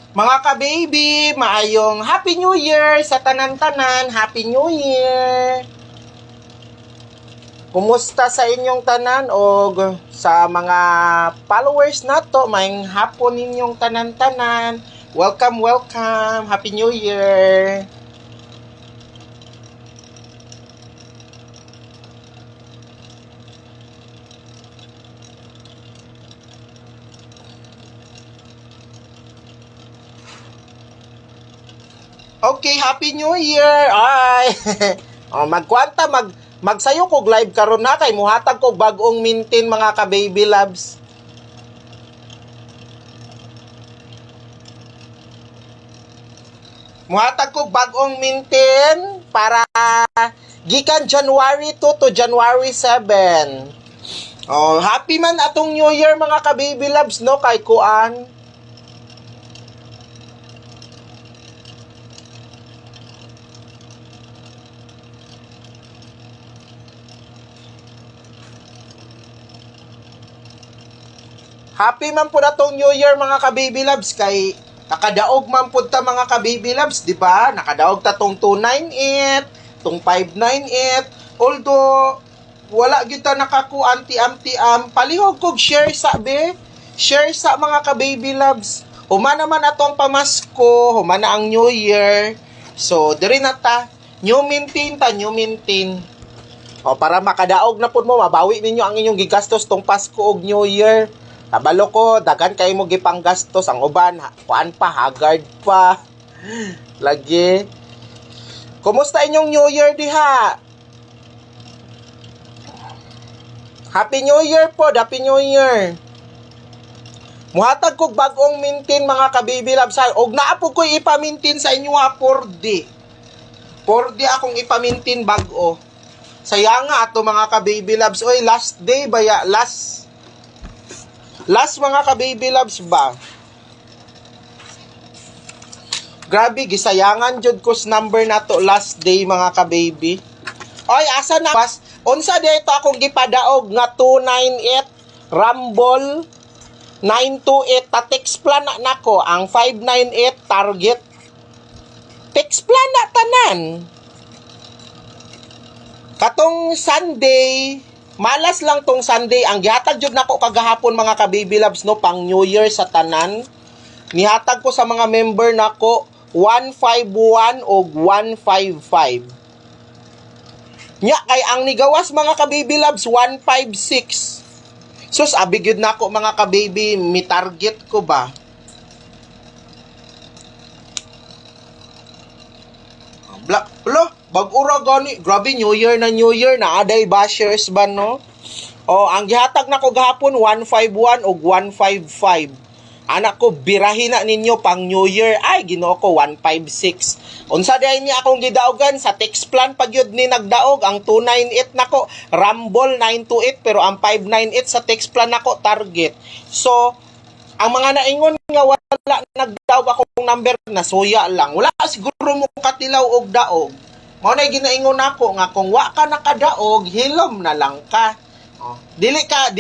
Mga ka-baby, maayong Happy New Year sa tanan-tanan. Happy New Year! Kumusta sa inyong tanan o sa mga followers nato, maayong hapon ninyong tanan-tanan. Welcome, welcome! Happy New Year! Okay, Happy New Year! Ay! Magsayo kog live karon na kay muhatag kog bag-ong mintin mga ka-baby loves. Muhatag kog bag-ong mintin para gikan January 2 to January 7. Happy man atong New Year mga ka-baby loves no kay kuan. Happy man po na tong New Year mga ka-baby loves kay nakadaog man po ta mga ka-baby loves, di ba? Nakadaog ta tong 298, tong 598. Although wala gyud ta nakakuan tiam-tiam, palihog kog share sa be. Share sa mga ka-baby loves. Human naman atong pamasko, human na ang New Year. So, diri na ta. New maintain ta, new maintain. Para makadaog na po mo, mabawi ninyo ang inyong gigastos tong Pasko ug New Year. Kabalo ko, dagan kayo mo gipang gastos. Ang uban, kuan pa, haggard pa. Lagi. Kumusta inyong New Year diha? Happy New Year po, Happy New Year. Muhatag kog bag-ong mintin mga ka-baby loves. Og naapog ko ipamintin sa inyo ha, 4D. 4D akong ipamintin bag-o. Saya nga ato mga ka-baby loves. Oy, last day ba ya? Last mga ka-baby loves ba? Grabe, gisayangan jud ko sa number na to last day mga ka-baby. Oy, asa na? Unsa dito akong gipadaog nga 298 Rumble 928 ta text plan na nako ang 598 target. Text plan na tanan. Katong Sunday, malas lang tong Sunday. Ang gihatag jud nako kagahapon mga ka-baby loves no pang New Year sa tanan. Nihatag ko sa mga member nako 151 o 155. Nya kay ang nigawas mga ka-baby loves 156. Sus abi gyud nako mga ka-baby, mi target ko ba? Bag-ura gani, grabe New Year na aday bashers ba no? Ang gihatag nako gahapon 151 o 155. Anak ko birahin na ninyo pang New Year. Ay Ginoo ko 156. Unsa day niya akong gidaogan sa text plan pag yun ni nagdaog ang 298 nako Rumble 928 pero ang 598 sa text plan nako target. So ang mga naingon nga wala nagdaog akong number na suya lang. Wala siguro mo katilaw og daog. Mao na ginaingon nako nga kung wa ka nakadaog, hilom na lang ka. Dili ka